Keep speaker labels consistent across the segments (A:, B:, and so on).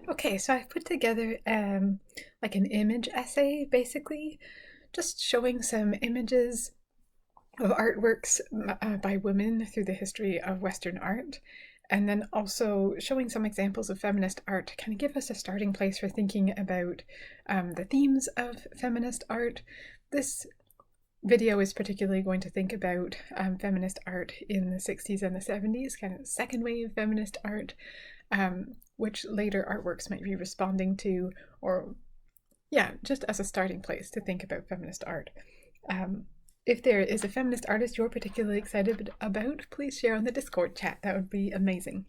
A: Okay, so I've put together like an image essay, basically, just showing some images of artworks by women through the history of Western art, and then also showing some examples of feminist art to kind of give us a starting place for thinking about the themes of feminist art. This video is particularly going to think about feminist art in the 60s and the 70s, kind of second wave feminist art, which later artworks might be responding to, or yeah, just as a starting place to think about feminist art. If there is a feminist artist you're particularly excited about, please share on the Discord chat. That would be amazing.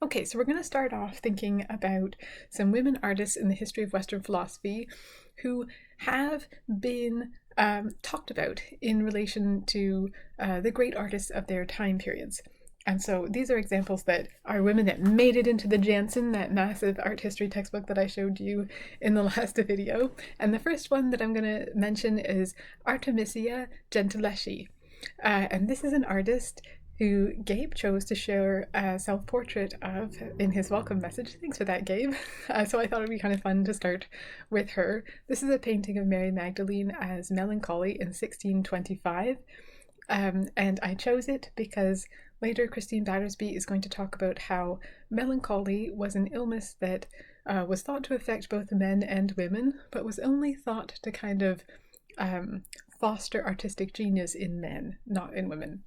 A: Okay, so we're going to start off thinking about some women artists in the history of Western philosophy who have been talked about in relation to the great artists of their time periods. And so these are examples that are women that made it into the Jansen, that massive art history textbook that I showed you in the last video. And the first one that I'm going to mention is Artemisia Gentileschi. And this is an artist who Gabe chose to share a self-portrait of in his welcome message. Thanks for that, Gabe. So I thought it would be kind of fun to start with her. This is a painting of Mary Magdalene as Melancholy in 1625. And I chose it because later Christine Battersby is going to talk about how melancholy was an illness that was thought to affect both men and women, but was only thought to kind of foster artistic genius in men, not in women.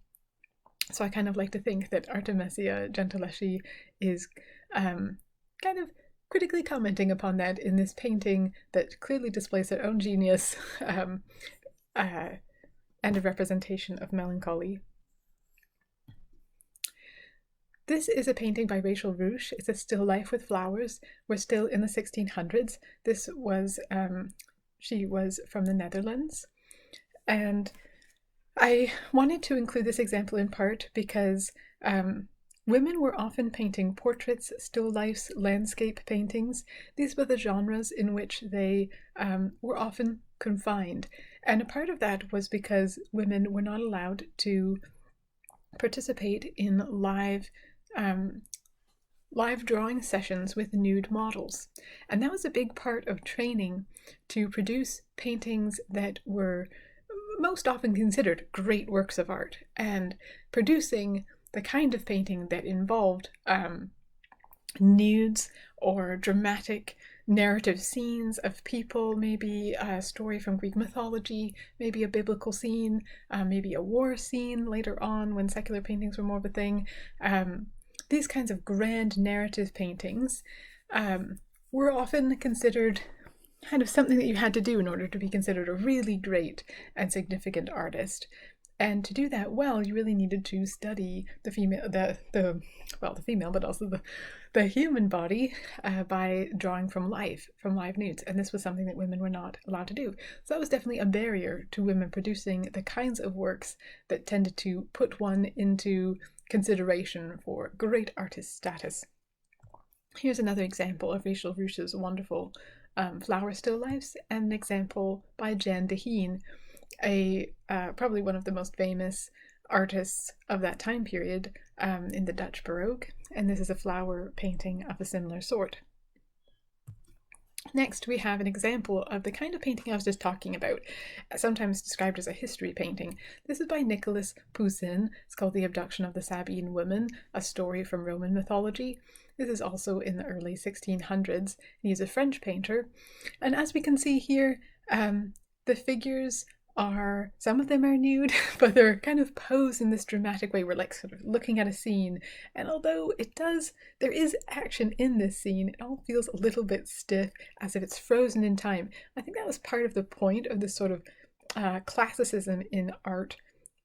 A: So I kind of like to think that Artemisia Gentileschi is kind of critically commenting upon that in this painting that clearly displays her own genius and a representation of melancholy. This is a painting by Rachel Roush. It's a still life with flowers. We're still in the 1600s. This was, she was from the Netherlands. And I wanted to include this example in part because women were often painting portraits, still lifes, landscape paintings. These were the genres in which they were often confined. And a part of that was because women were not allowed to participate in live drawing sessions with nude models. And that was a big part of training to produce paintings that were most often considered great works of art, and producing the kind of painting that involved nudes or dramatic narrative scenes of people, maybe a story from Greek mythology, maybe a biblical scene, maybe a war scene later on when secular paintings were more of a thing. These kinds of grand narrative paintings were often considered kind of something that you had to do in order to be considered a really great and significant artist. And to do that well, you really needed to study the female, but also the human body by drawing from live nudes. And this was something that women were not allowed to do. So that was definitely a barrier to women producing the kinds of works that tended to put one into consideration for great artist status. Here's another example of Rachel Roush's wonderful flower still lifes, and an example by Jan de Heen, probably one of the most famous artists of that time period in the Dutch Baroque, and this is a flower painting of a similar sort. Next, we have an example of the kind of painting I was just talking about, sometimes described as a history painting. This is by Nicolas Poussin. It's called The Abduction of the Sabine Woman, a story from Roman mythology. This is also in the early 1600s. He's a French painter. And as we can see here, the figures are, some of them are nude, but they're kind of posed in this dramatic way. We're like sort of looking at a scene. And although there is action in this scene, it all feels a little bit stiff, as if it's frozen in time. I think that was part of the point of this sort of classicism in art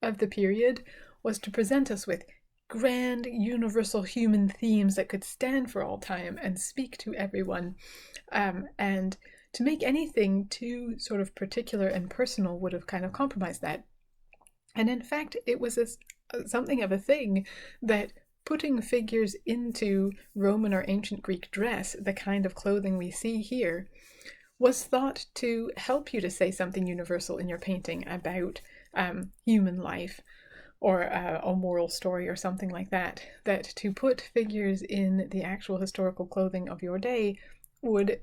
A: of the period, was to present us with grand, universal human themes that could stand for all time and speak to everyone. And to make anything too sort of particular and personal would have kind of compromised that. And in fact, it was something of a thing that putting figures into Roman or ancient Greek dress, the kind of clothing we see here, was thought to help you to say something universal in your painting about human life. or a moral story or something like that, that to put figures in the actual historical clothing of your day would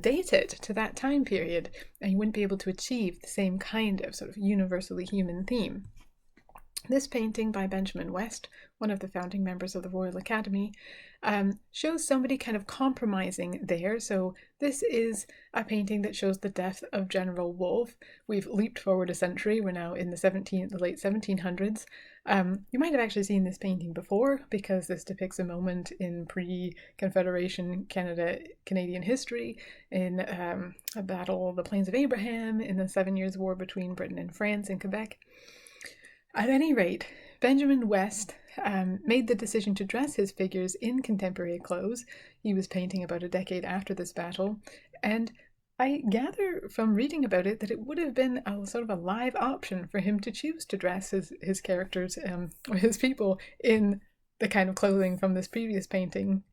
A: date it to that time period, and you wouldn't be able to achieve the same kind of sort of universally human theme. This painting by Benjamin West, one of the founding members of the Royal Academy, shows somebody kind of compromising there. So this is a painting that shows the death of General Wolfe. We've leaped forward a century. We're now in the late 1700s. You might have actually seen this painting before, because this depicts a moment in pre-Confederation Canadian history, in a battle, the Plains of Abraham, in the 7 Years' War between Britain and France in Quebec. At any rate, Benjamin West made the decision to dress his figures in contemporary clothes. He was painting about a decade after this battle, and I gather from reading about it that it would have been a sort of a live option for him to choose to dress his characters, or his people, in the kind of clothing from this previous painting,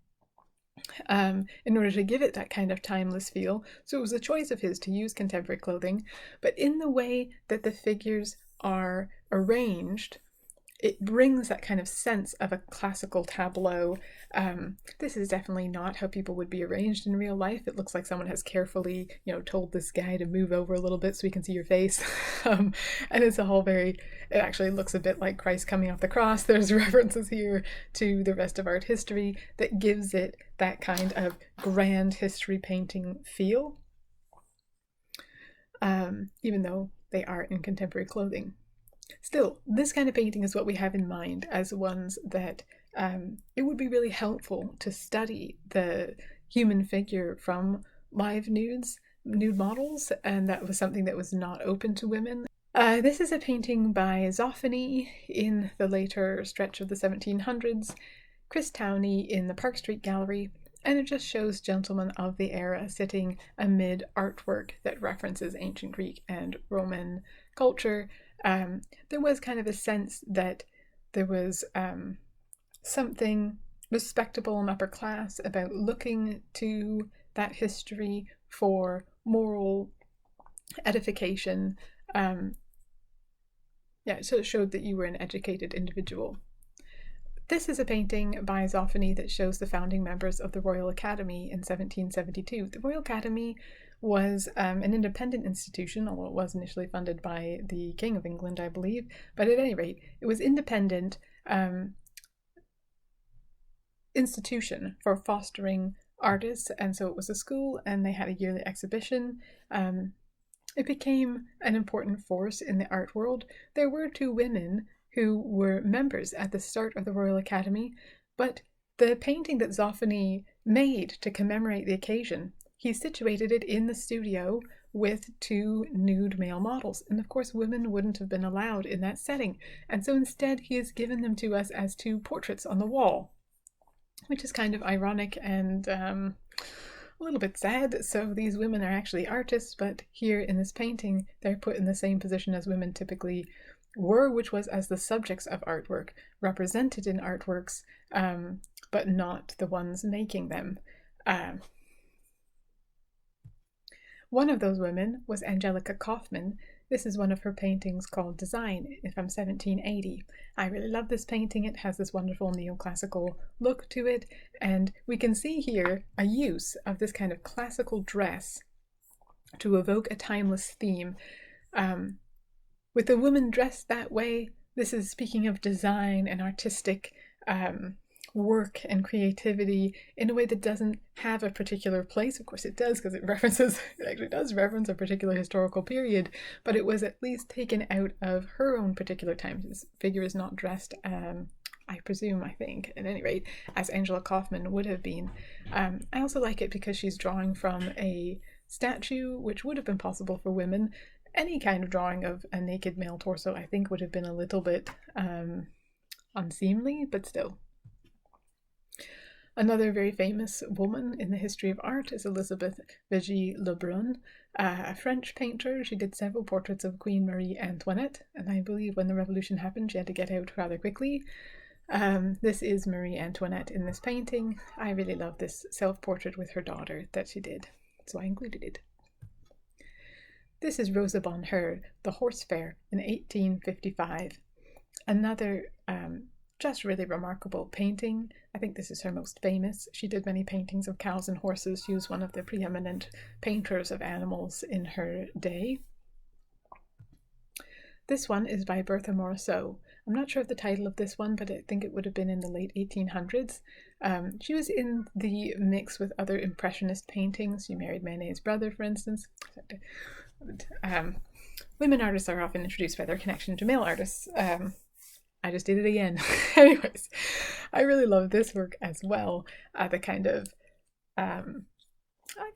A: in order to give it that kind of timeless feel. So it was a choice of his to use contemporary clothing, but in the way that the figures are arranged, it brings that kind of sense of a classical tableau. This is definitely not how people would be arranged in real life. It looks like someone has carefully, told this guy to move over a little bit so we can see your face. And it's it actually looks a bit like Christ coming off the cross. There's references here to the rest of art history that gives it that kind of grand history painting feel, even though they are in contemporary clothing. Still, this kind of painting is what we have in mind as ones that it would be really helpful to study the human figure from live nude models, and that was something that was not open to women. This is a painting by Zoffany in the later stretch of the 1700s, Chris Towney in the Park Street Gallery, and it just shows gentlemen of the era sitting amid artwork that references ancient Greek and Roman culture. There was kind of a sense that there was something respectable and upper class about looking to that history for moral edification. So it showed that you were an educated individual. This is a painting by Zoffany that shows the founding members of the Royal Academy in 1772. The Royal Academy was an independent institution, although it was initially funded by the King of England, I believe. But at any rate, it was independent institution for fostering artists, and so it was a school, and they had a yearly exhibition. It became an important force in the art world. There were 2 women who were members at the start of the Royal Academy, but the painting that Zoffany made to commemorate the occasion, he situated it in the studio with 2 nude male models, and of course women wouldn't have been allowed in that setting, and so instead he has given them to us as 2 portraits on the wall, which is kind of ironic and a little bit sad. So these women are actually artists, but here in this painting they're put in the same position as women typically were, which was as the subjects of artwork, represented in artworks, but not the ones making them. One of those women was Angelica Kauffman. This is one of her paintings called Design from 1780. I really love this painting. It has this wonderful neoclassical look to it, and we can see here a use of this kind of classical dress to evoke a timeless theme. With the woman dressed that way, this is speaking of design and artistic work and creativity in a way that doesn't have a particular place. Of course it does, because it actually does reference a particular historical period, but it was at least taken out of her own particular time. This figure is not dressed, I think, at any rate, as Angela Kauffman would have been. I also like it because she's drawing from a statue, which would have been possible for women. Any kind of drawing of a naked male torso, I think, would have been a little bit unseemly, but still. Another very famous woman in the history of art is Elizabeth Vigée Lebrun, a French painter. She did several portraits of Queen Marie Antoinette, and I believe when the revolution happened she had to get out rather quickly. This is Marie Antoinette in this painting. I really love this self-portrait with her daughter that she did, so I included it. This is Rosa Bonheur, The Horse Fair, in 1855. Another just really remarkable painting. I think this is her most famous. She did many paintings of cows and horses. She was one of the preeminent painters of animals in her day. This one is by Bertha Morisot. I'm not sure of the title of this one, but I think it would have been in the late 1800s. She was in the mix with other Impressionist paintings. She married Manet's brother, for instance. Women artists are often introduced by their connection to male artists. I just did it again. Anyways, I really love this work as well. The kind of, I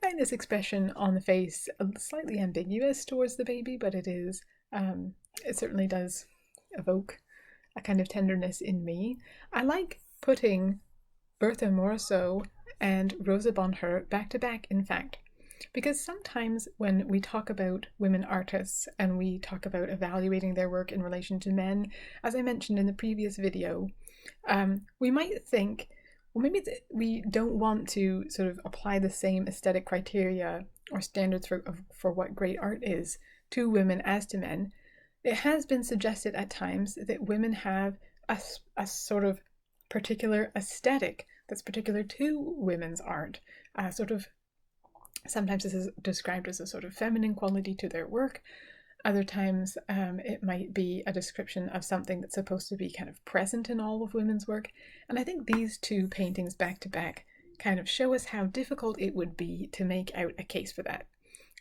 A: find this expression on the face slightly ambiguous towards the baby, but it is, it certainly does evoke a kind of tenderness in me. I like putting Bertha Morisot and Rosa Bonheur back to back, in fact, because sometimes when we talk about women artists and we talk about evaluating their work in relation to men, as I mentioned in the previous video, we might think, well, maybe we don't want to sort of apply the same aesthetic criteria or standards for what great art is to women as to men. It has been suggested at times that women have a sort of particular aesthetic that's particular to women's art, sort of sometimes this is described as a sort of feminine quality to their work. Other times it might be a description of something that's supposed to be kind of present in all of women's work. And I think these two paintings back to back kind of show us how difficult it would be to make out a case for that.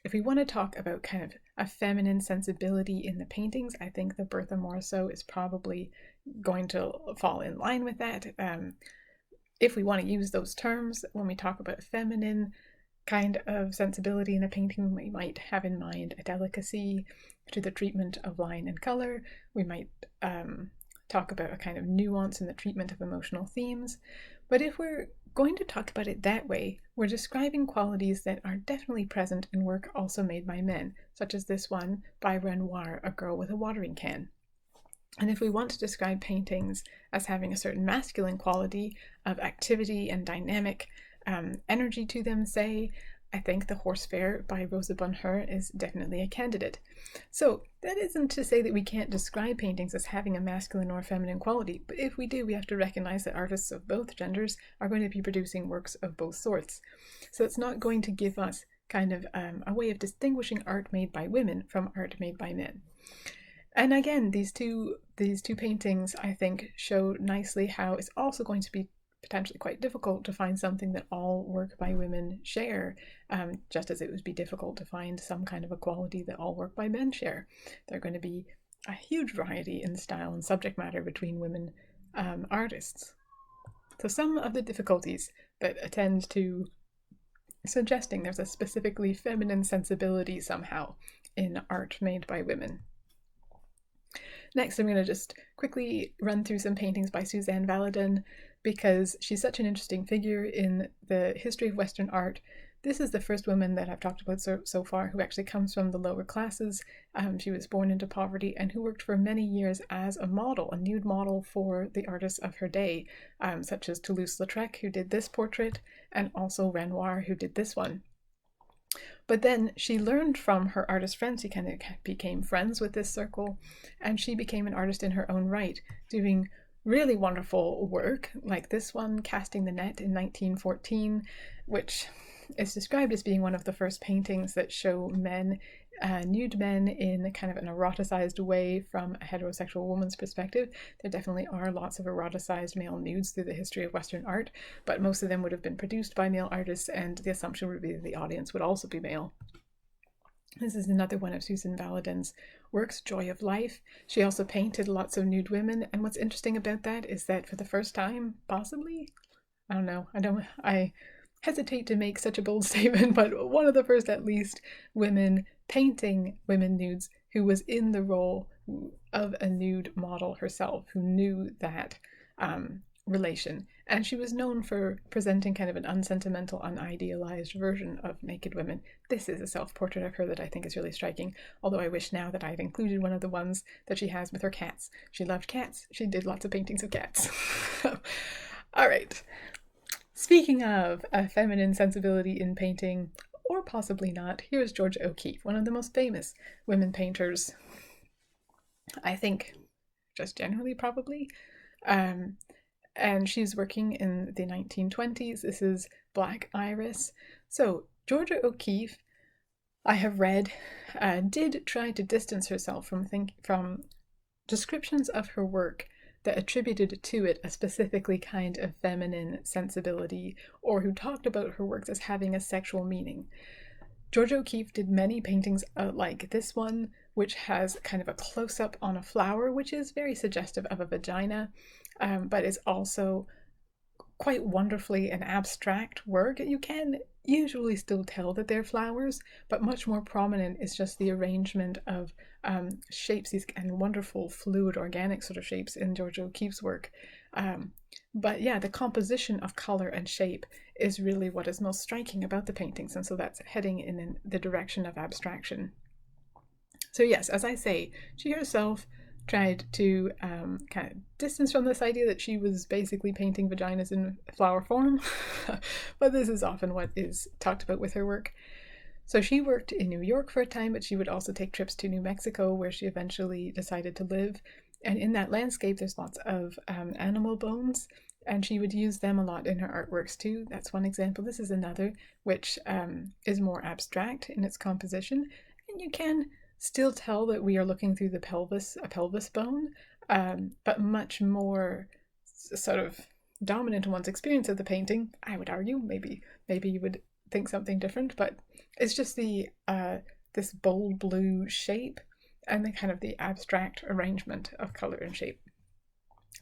A: If we want to talk about kind of a feminine sensibility in the paintings, I think the Bertha Morisot is probably going to fall in line with that. If we want to use those terms when we talk about feminine kind of sensibility in a painting, we might have in mind a delicacy to the treatment of line and color. We might talk about a kind of nuance in the treatment of emotional themes. But if we're going to talk about it that way, we're describing qualities that are definitely present in work also made by men, such as this one by Renoir, A Girl with a Watering Can. And if we want to describe paintings as having a certain masculine quality of activity and dynamic energy to them, say, I think The Horse Fair by Rosa Bonheur is definitely a candidate. So that isn't to say that we can't describe paintings as having a masculine or feminine quality, but if we do, we have to recognize that artists of both genders are going to be producing works of both sorts. So it's not going to give us kind of a way of distinguishing art made by women from art made by men. And again, these two paintings, I think, show nicely how it's also going to be potentially quite difficult to find something that all work by women share, just as it would be difficult to find some kind of a quality that all work by men share. There are going to be a huge variety in style and subject matter between women artists. So some of the difficulties that attend to suggesting there's a specifically feminine sensibility somehow in art made by women. Next, I'm going to just quickly run through some paintings by Suzanne Valadin, because she's such an interesting figure in the history of Western art. This is the first woman that I've talked about so far who actually comes from the lower classes. She was born into poverty and who worked for many years as a model, a nude model for the artists of her day, such as Toulouse-Lautrec, who did this portrait, and also Renoir, who did this one. But then she learned from her artist friends. She kind of became friends with this circle, and she became an artist in her own right, doing really wonderful work like this one, Casting the Net in 1914, which is described as being one of the first paintings that show men, nude men, in kind of an eroticized way from a heterosexual woman's perspective. There definitely are lots of eroticized male nudes through the history of Western art, but most of them would have been produced by male artists, and the assumption would be that the audience would also be male. This is another one of Susan Valadin's works, Joy of Life. She also painted lots of nude women, and what's interesting about that is that for the first time, possibly, I hesitate to make such a bold statement, but one of the first, at least, women painting women nudes who was in the role of a nude model herself, who knew that relation. And she was known for presenting kind of an unsentimental, unidealized version of naked women. This is a self-portrait of her that I think is really striking, although I wish now that I'd included one of the ones that she has with her cats. She loved cats. She did lots of paintings of cats. All right. Speaking of a feminine sensibility in painting, or possibly not, here's Georgia O'Keeffe, one of the most famous women painters, I think, just generally probably. Um, and she's working in the 1920s. This is Black Iris. So Georgia O'Keeffe, I have read, did try to distance herself from descriptions of her work that attributed to it a specifically kind of feminine sensibility, or who talked about her works as having a sexual meaning. Georgia O'Keeffe did many paintings like this one, which has kind of a close-up on a flower, which is very suggestive of a vagina, but is also quite wonderfully an abstract work. You can usually still tell that they're flowers, but much more prominent is just the arrangement of shapes, these kind of wonderful fluid organic sort of shapes in Georgia O'Keeffe's work. But yeah, the composition of color and shape is really what is most striking about the paintings, and so that's heading in the direction of abstraction. So yes, as I say, she herself tried to kind of distance from this idea that she was basically painting vaginas in flower form, but this is often what is talked about with her work. So she worked in New York for a time, but she would also take trips to New Mexico, where she eventually decided to live. And in that landscape, there's lots of animal bones, and she would use them a lot in her artworks too. That's one example. This is another, which is more abstract in its composition, and you can still tell that we are looking through a pelvis bone, but much more sort of dominant in one's experience of the painting. I would argue, maybe you would think something different, but it's just the this bold blue shape and the kind of the abstract arrangement of color and shape.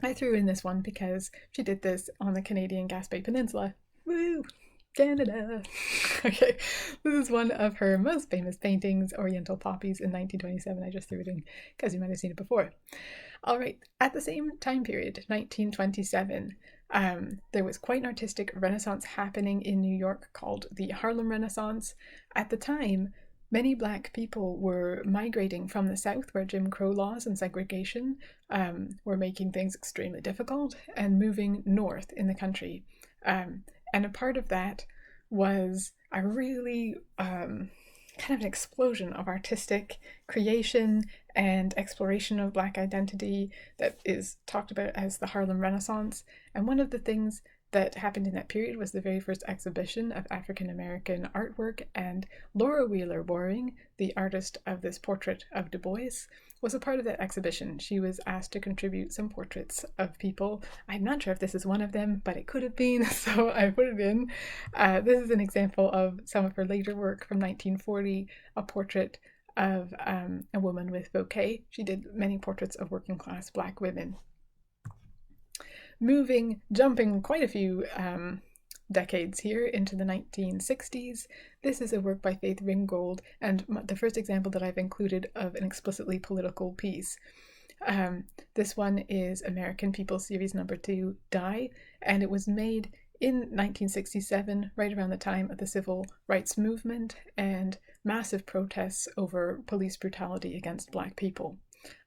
A: I threw in this one because she did this on the Canadian Gaspé Peninsula. Woo! Canada! Okay, this is one of her most famous paintings, Oriental Poppies in 1927. I just threw it in because you might have seen it before. All right, at the same time period, 1927, there was quite an artistic renaissance happening in New York called the Harlem Renaissance. At the time, many Black people were migrating from the South, where Jim Crow laws and segregation were making things extremely difficult, and moving north in the country. And a part of that was a really kind of an explosion of artistic creation and exploration of Black identity that is talked about as the Harlem Renaissance. And one of the things that happened in that period was the very first exhibition of African American artwork, and Laura Wheeler Waring, the artist of this portrait of Du Bois, was a part of that exhibition. She was asked to contribute some portraits of people. I'm not sure if this is one of them, but it could have been, so I put it in. This is an example of some of her later work from 1940, a portrait of a woman with bouquet. She did many portraits of working class Black women. Jumping quite a few decades here into the 1960s, this is a work by Faith Ringgold, and the first example that I've included of an explicitly political piece. This one is American People Series number 2, Die, and it was made in 1967, right around the time of the Civil Rights Movement and massive protests over police brutality against Black people.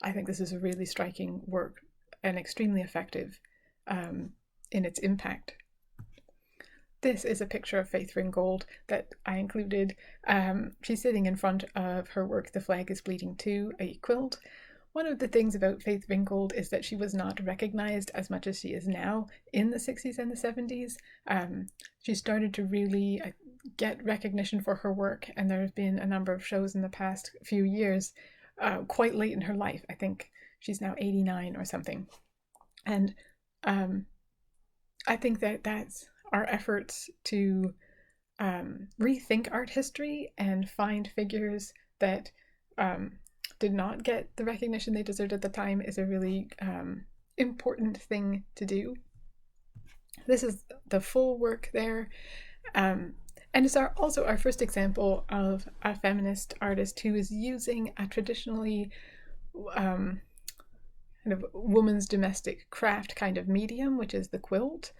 A: I think this is a really striking work and extremely effective in its impact. This is a picture of Faith Ringgold that I included. She's sitting in front of her work, The Flag is Bleeding Too, a quilt. One of the things about Faith Ringgold is that she was not recognized as much as she is now in the 60s and the 70s. She started to really get recognition for her work, and there have been a number of shows in the past few years, quite late in her life. I think she's now 89 or something. And I think that that's our efforts to rethink art history and find figures that did not get the recognition they deserved at the time is a really important thing to do. This is the full work there. And it's also our first example of a feminist artist who is using a traditionally kind of woman's domestic craft kind of medium, which is the quilt.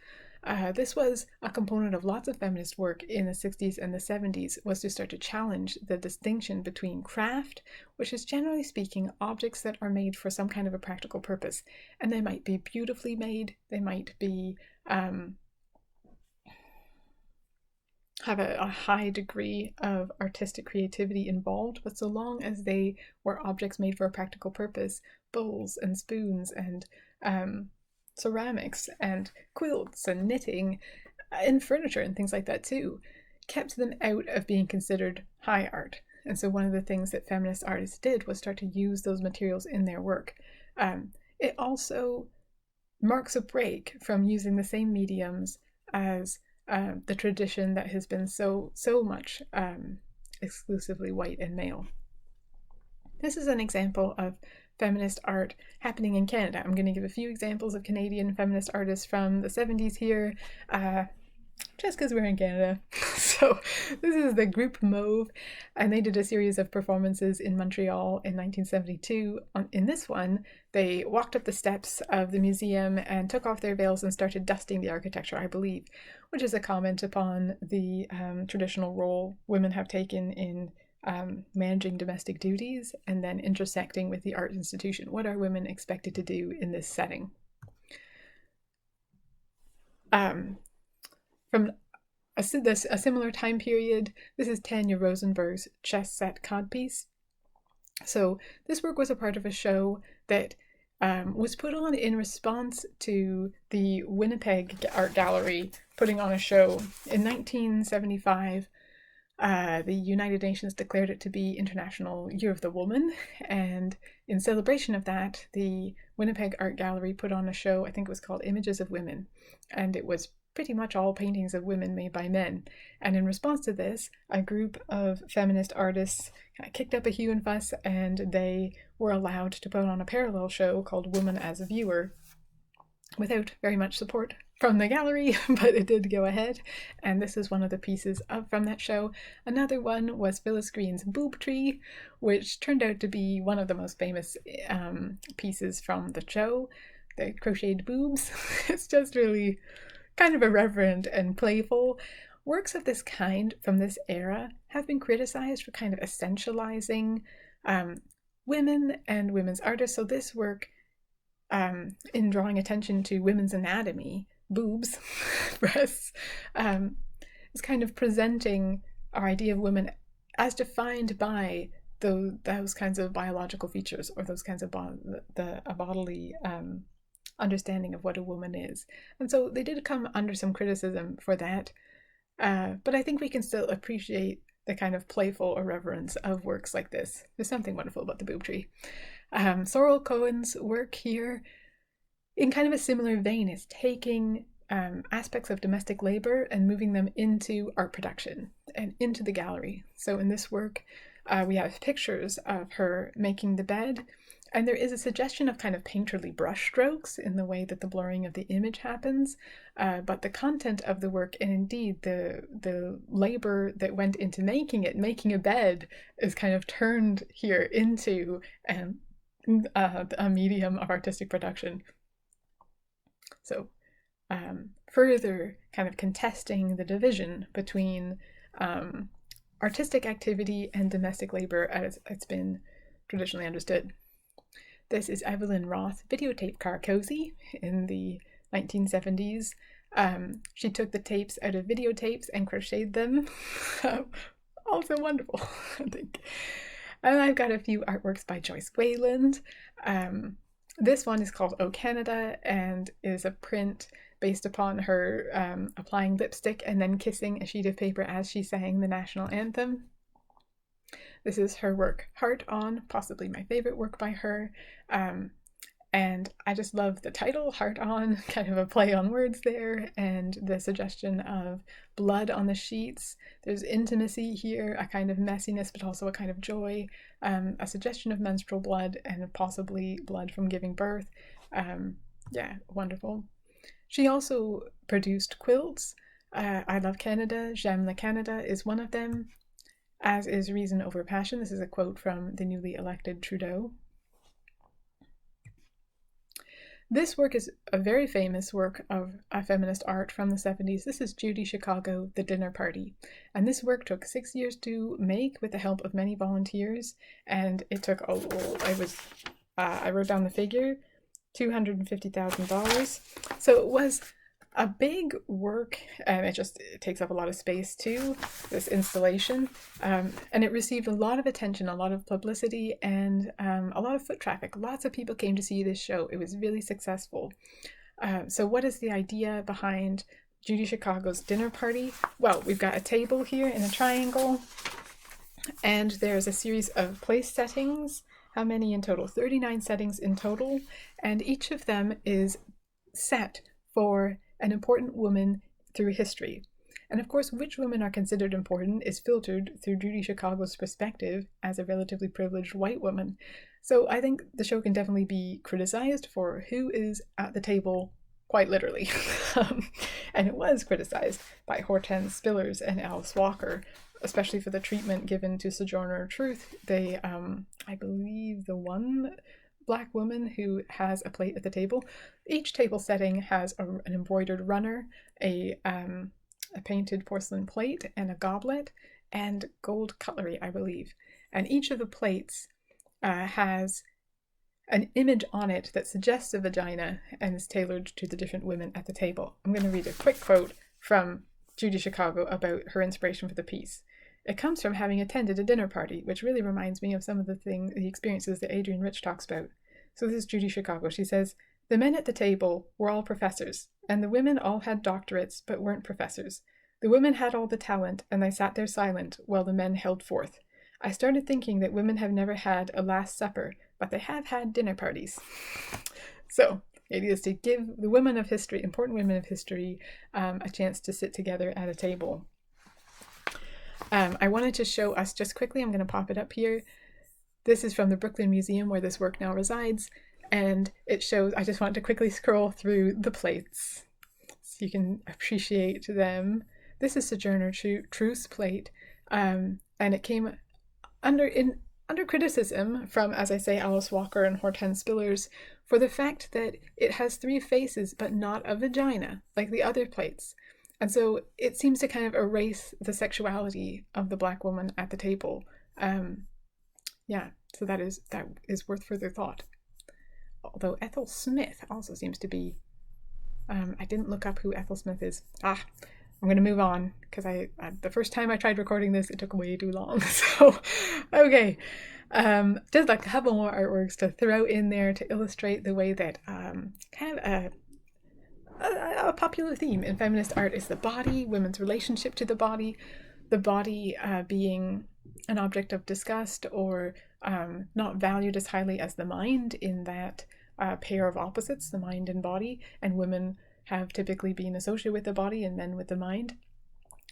A: This was a component of lots of feminist work in the 60s and the 70s, was to start to challenge the distinction between craft, which is generally speaking objects that are made for some kind of a practical purpose. And they might be beautifully made, they might be have a high degree of artistic creativity involved, but so long as they were objects made for a practical purpose, bowls and spoons and ceramics and quilts and knitting and furniture and things like that too, kept them out of being considered high art. And so one of the things that feminist artists did was start to use those materials in their work. It also marks a break from using the same mediums as the tradition that has been so much exclusively white and male. This is an example of feminist art happening in Canada. I'm going to give a few examples of Canadian feminist artists from the 70s here, just because we're in Canada. So this is the group Mauve, and they did a series of performances in Montreal in 1972. In this one, they walked up the steps of the museum and took off their veils and started dusting the architecture, I believe, which is a comment upon the traditional role women have taken in managing domestic duties and then intersecting with the art institution. What are women expected to do in this setting? From a similar time period, this is Tanya Rosenberg's chess set codpiece. So this work was a part of a show that was put on in response to the Winnipeg Art Gallery putting on a show. In 1975, the United Nations declared it to be International Year of the Woman, and in celebration of that, the Winnipeg Art Gallery put on a show, I think it was called Images of Women, and it was pretty much all paintings of women made by men. And in response to this, a group of feminist artists kicked up a hue and fuss, and they were allowed to put on a parallel show called Woman as a Viewer, without very much support from the gallery, but it did go ahead, and this is one of the pieces from that show. Another one was Phyllis Green's Boob Tree, which turned out to be one of the most famous pieces from the show, the crocheted boobs. It's just really kind of irreverent and playful. Works of this kind from this era have been criticized for kind of essentializing women and women's artists. So this work, in drawing attention to women's anatomy, boobs, breasts, is kind of presenting our idea of women as defined by those kinds of biological features, or those kinds of bodily understanding of what a woman is. And so they did come under some criticism for that, but I think we can still appreciate the kind of playful irreverence of works like this. There's something wonderful about the Boob Tree. Sorrel Cohen's work here, in kind of a similar vein, is taking aspects of domestic labor and moving them into art production and into the gallery. So in this work, we have pictures of her making the bed, and there is a suggestion of kind of painterly brush strokes in the way that the blurring of the image happens, but the content of the work, and indeed the labor that went into making a bed, is kind of turned here into a medium of artistic production. So further kind of contesting the division between artistic activity and domestic labor as it's been traditionally understood. This is Evelyn Roth videotape car cozy in the 1970s. She took the tapes out of videotapes and crocheted them. Also wonderful, I think. And I've got a few artworks by Joyce Wayland. This one is called O Canada and is a print based upon her applying lipstick and then kissing a sheet of paper as she sang the national anthem. This is her work Heart On, possibly my favorite work by her. And I just love the title, Heart On, kind of a play on words there, and the suggestion of blood on the sheets. There's intimacy here, a kind of messiness, but also a kind of joy, a suggestion of menstrual blood and possibly blood from giving birth. Yeah, wonderful. She also produced quilts. I Love Canada, J'aime le Canada is one of them, as is Reason Over Passion. This is a quote from the newly elected Trudeau. This work is a very famous work of feminist art from the 70s. This is Judy Chicago, The Dinner Party. And this work took 6 years to make with the help of many volunteers. And it took, I wrote down the figure, $250,000. So it was a big work, and it takes up a lot of space too, this installation, and it received a lot of attention, a lot of publicity, and a lot of foot traffic. Lots of people came to see this show. It was really successful. So what is the idea behind Judy Chicago's dinner party? Well, we've got a table here in a triangle, and there's a series of place settings. How many in total? 39 settings in total, and each of them is set for an important woman through history. And of course, which women are considered important is filtered through Judy Chicago's perspective as a relatively privileged white woman. So I think the show can definitely be criticized for who is at the table, quite literally. And it was criticized by Hortense Spillers and Alice Walker, especially for the treatment given to Sojourner Truth. They, I believe the one Black woman who has a plate at the table. Each table setting has an embroidered runner, a painted porcelain plate, and a goblet, and gold cutlery, I believe. And each of the plates has an image on it that suggests a vagina and is tailored to the different women at the table. I'm going to read a quick quote from Judy Chicago about her inspiration for the piece. It comes from having attended a dinner party, which really reminds me of some of the experiences that Adrienne Rich talks about. So this is Judy Chicago. She says, "The men at the table were all professors, and the women all had doctorates but weren't professors. The women had all the talent, and they sat there silent while the men held forth. I started thinking that women have never had a Last Supper, but they have had dinner parties." So the idea is to give the women of history, important women of history, a chance to sit together at a table. I wanted to show us just quickly, I'm going to pop it up here. This is from the Brooklyn Museum where this work now resides, and it shows, I just wanted to quickly scroll through the plates so you can appreciate them. This is Sojourner Truth's plate, and it came under criticism from, as I say, Alice Walker and Hortense Spillers for the fact that it has 3 faces but not a vagina like the other plates. And so it seems to kind of erase the sexuality of the Black woman at the table. Yeah, so that is worth further thought. Although Ethel Smith also seems to be, I didn't look up who Ethel Smith is. I'm going to move on because the first time I tried recording this, it took way too long. So, okay. Just like a couple more artworks to throw in there to illustrate the way that kind of a popular theme in feminist art is the body, women's relationship to the body being an object of disgust or not valued as highly as the mind in that pair of opposites, the mind and body, and women have typically been associated with the body and men with the mind.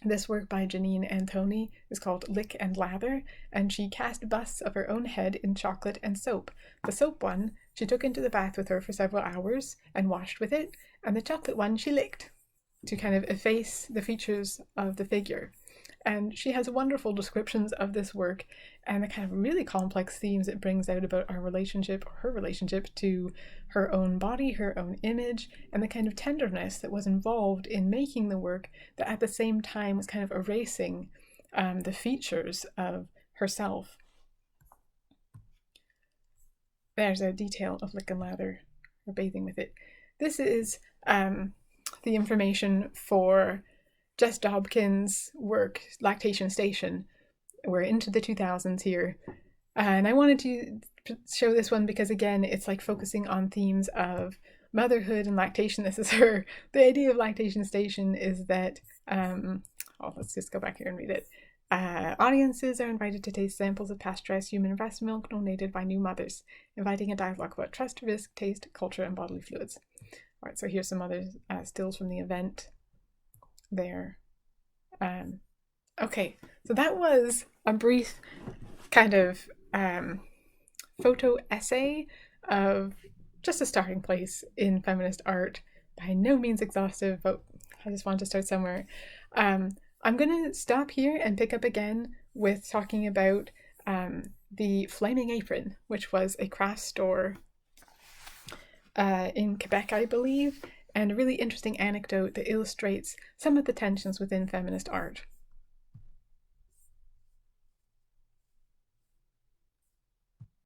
A: This work by Janine Antoni is called Lick and Lather, and she cast busts of her own head in chocolate and soap. The soap one she took into the bath with her for several hours and washed with it, and the chocolate one she licked to kind of efface the features of the figure. And she has wonderful descriptions of this work and the kind of really complex themes it brings out about our relationship, or her relationship to her own body, her own image, and the kind of tenderness that was involved in making the work that at the same time was kind of erasing the features of herself. There's a detail of Lick and Lather, or bathing with it. This is the information for Jess Dobkin's work, Lactation Station. We're into the 2000s here. And I wanted to show this one because, again, it's like focusing on themes of motherhood and lactation. This is her. The idea of Lactation Station is that, let's just go back here and read it. Audiences are invited to taste samples of pasteurized human breast milk donated by new mothers, inviting a dialogue about trust, risk, taste, culture, and bodily fluids. All right, so here's some other stills from the event there. Okay, so that was a brief kind of photo essay of just a starting place in feminist art. By no means exhaustive, but I just wanted to start somewhere. I'm going to stop here and pick up again with talking about the Flaming Apron, which was a craft store in Quebec, I believe, and a really interesting anecdote that illustrates some of the tensions within feminist art.